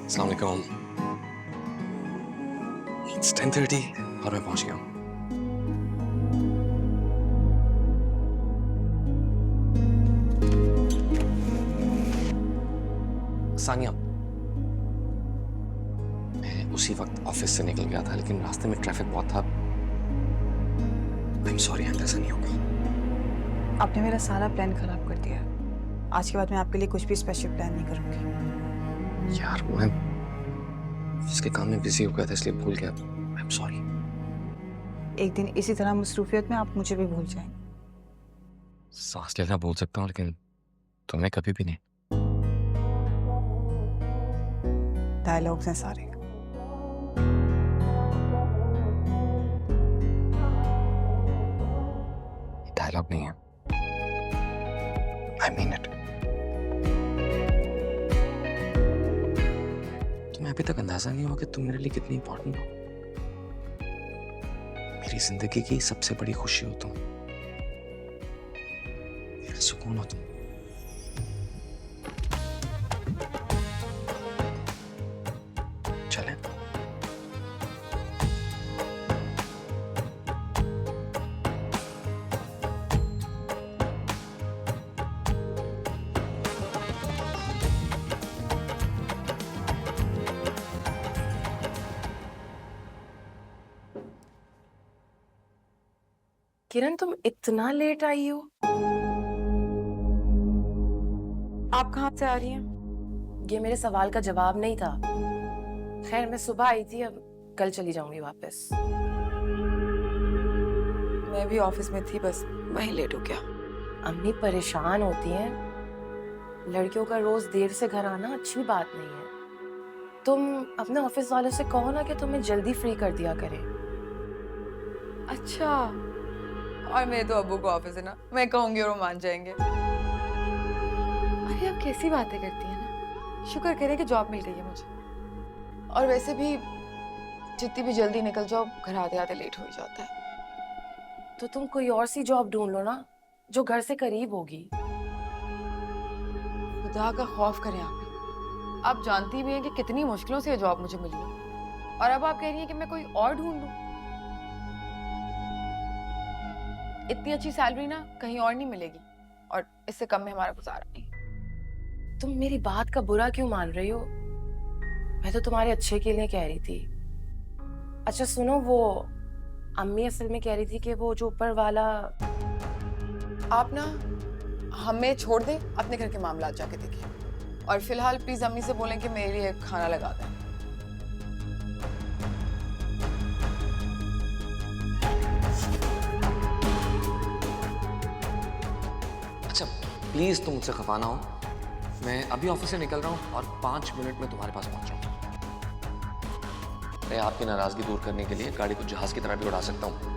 अस्सलाम वालेकुम। It's 10:30 और मैं पहुंच गया हूँ। सानिया, मैं उसी वक्त ऑफिस से निकल गया था, लेकिन रास्ते में ट्रैफिक बहुत था। I'm sorry, आइंदा ऐसा नहीं होगा। आपने मेरा सारा प्लान खराब कर दिया। आज के बाद मैं आपके लिए कुछ भी स्पेशल प्लान नहीं करूंगी। यार, मैं इसके काम में बिजी हो गया था, इसलिए भूल गया। I'm sorry। एक दिन इसी तरह मसरूफियत में आप मुझे भी भूल जाएंगे। सांस लेना भूल सकता हूँ, लेकिन तुम्हें कभी भी नहीं। डायलॉग्स हैं सारे। डायलॉग नहीं है, I mean it। तुम्हें अभी तक अंदाजा नहीं हुआ कि तुम मेरे लिए कितनी इंपॉर्टेंट हो। मेरी जिंदगी की सबसे बड़ी खुशी हो तुम, मेरा सुकून हो तुम। चलें? किरण, तुम इतना लेट आई हो? आप कहाँ से आ रही हैं? ये मेरे सवाल का जवाब नहीं था। खैर, मैं सुबह आई थी, अब कल चली जाऊंगी वापस। मैं भी ऑफिस में थी, बस वहीं लेट हो गया। अम्मी परेशान होती हैं। लड़कियों का रोज देर से घर आना अच्छी बात नहीं है। तुम अपने ऑफिस वालों से कहो ना कि तुम्हें जल्दी फ्री कर दिया करें। अच्छा, और मेरे तो अब्बू को ऑफिस है ना, मैं कहूंगी और वो मान जाएंगे। अरे आप कैसी बातें करती हैं ना। शुक्र करें कि जॉब मिल गई है मुझे। और वैसे भी जितनी भी जल्दी निकल जाओ, घर आते आते लेट हो ही जाता है। तो तुम कोई और सी जॉब ढूंढ लो ना, जो घर से करीब होगी। खुदा का खौफ करें आप जानती भी हैं कि कितनी मुश्किलों से ये जॉब मुझे मिली है, और अब आप कह रही हैं कि मैं कोई और ढूंढ लूं। इतनी अच्छी सैलरी ना कहीं और नहीं मिलेगी, और इससे कम में हमारा गुजारा नहीं। तुम मेरी बात का बुरा क्यों मान रही हो? मैं तो तुम्हारे अच्छे के लिए कह रही थी। अच्छा सुनो, वो अम्मी असल में कह रही थी कि वो जो ऊपर वाला। आप ना हमें छोड़ दें, अपने घर के मामला जाके देखिए, और फिलहाल प्लीज अम्मी से बोलें कि मेरे लिए खाना लगा दें। अच्छा, प्लीज तुम मुझसे खफा ना हो। मैं अभी ऑफिस से निकल रहा हूँ और 5 मिनट में तुम्हारे पास पहुंच रहा हूँ। मैं आपकी नाराजगी दूर करने के लिए गाड़ी को जहाज की तरह भी उड़ा सकता हूँ।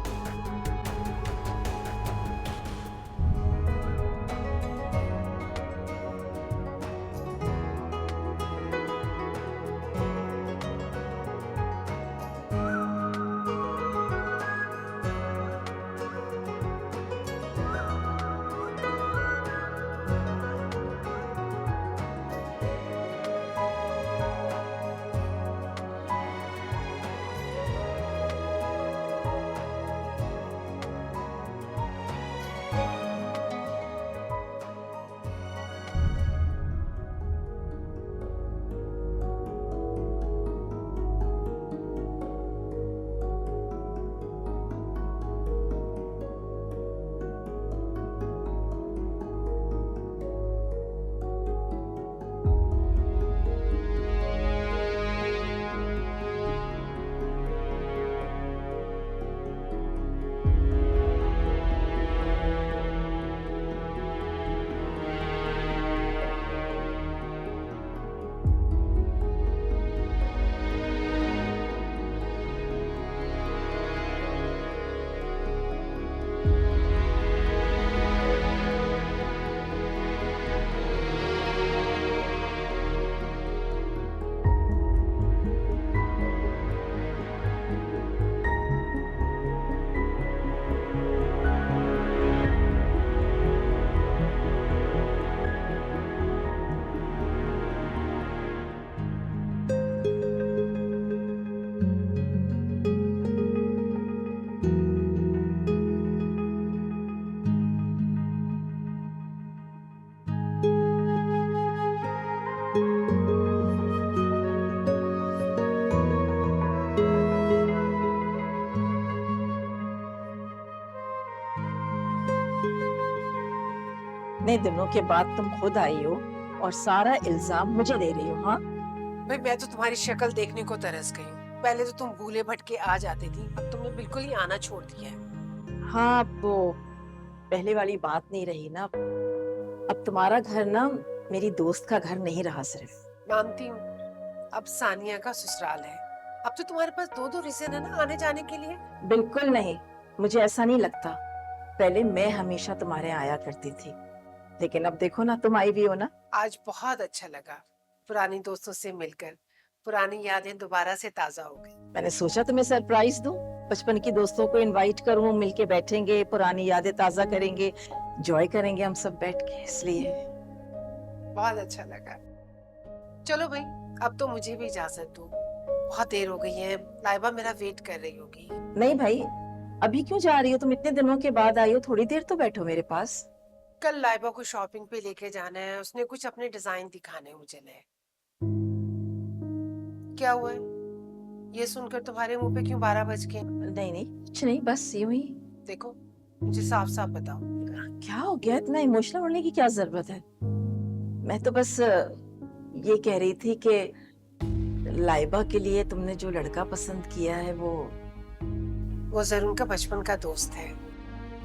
इतने दिनों के बाद तुम खुद आई हो और सारा इल्जाम मुझे दे रही हो। हाँ, भाई मैं तो तुम्हारी शक्ल देखने को तरस गई हूँ। पहले तो तुम भूले भटके आ जाती थी, अब तुमने बिल्कुल ही आना छोड़ दिया है। हाँ, वो पहले वाली बात नहीं रही ना। अब तुम्हारा घर ना मेरी दोस्त का घर नहीं रहा सिर्फ। मानती हूँ, अब सानिया का ससुराल है। अब तो तुम्हारे पास दो दो रीजन है ना आने जाने के लिए। बिल्कुल नहीं, मुझे ऐसा नहीं लगता। पहले मैं हमेशा तुम्हारे यहाँ आया करती थी, लेकिन अब देखो ना, तुम आई भी हो ना। आज बहुत अच्छा लगा पुरानी दोस्तों से मिलकर, पुरानी यादें दोबारा से ताजा हो गई। मैंने सोचा तुम्हें सरप्राइज दूं, बचपन की दोस्तों को इनवाइट करूं, मिलके बैठेंगे, पुरानी यादें ताजा करेंगे, एंजॉय करेंगे हम सब बैठ के, इसलिए। बहुत अच्छा लगा। चलो भाई, अब तो मुझे भी इजाजत दो, बहुत देर हो गई है। लाइबा मेरा वेट कर रही होगी। नहीं भाई, अभी क्यों जा रही हो? तुम इतने दिनों के बाद आई हो, थोड़ी देर तो बैठो मेरे पास। कल लाइबा को शॉपिंग पे लेके जाना है, उसने कुछ अपने डिजाइन दिखाने मुझे नए। क्या हुआ है? ये सुनकर तुम्हारे मुंह पे क्यों 12 बज गए? नहीं नहीं, कुछ नहीं, बस यूं ही। देखो, मुझे साफ साफ बताओ। क्या हो गया? इतना इमोशनल होने की क्या जरूरत है? मैं तो बस ये कह रही थी कि लाइबा के लिए तुमने जो लड़का पसंद किया है वो जरूर का बचपन का दोस्त है।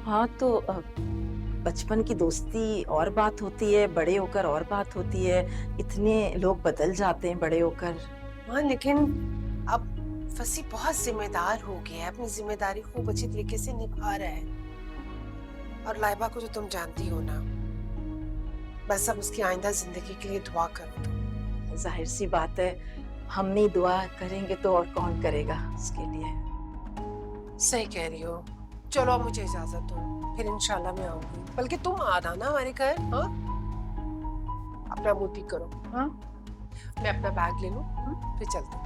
हाँ तो बचपन की दोस्ती और बात होती है, बड़े होकर और बात होती है। इतने लोग बदल जाते हैं बड़े होकर। हाँ, लेकिन अब फसी बहुत जिम्मेदार हो गया है, अपनी जिम्मेदारी खूब अच्छी तरीके से निभा रहा है। और लाइबा को जो तुम जानती हो ना, बस अब उसकी आइंदा जिंदगी के लिए दुआ करो तुम। जाहिर सी बात है, हम नहीं दुआ करेंगे तो और कौन करेगा उसके लिए। सही कह रही हो। चलो अब मुझे इजाजत दो, फिर इंशाल्लाह मैं आऊंगी। बल्कि तुम आना ना हमारे घर। हाँ, अपना मुंह ठीक करो। हाँ, मैं अपना बैग ले लूं, फिर चलते हैं।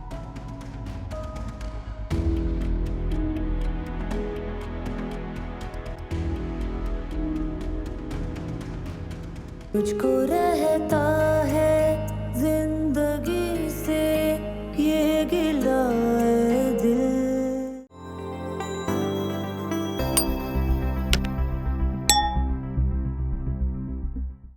मुझको रहता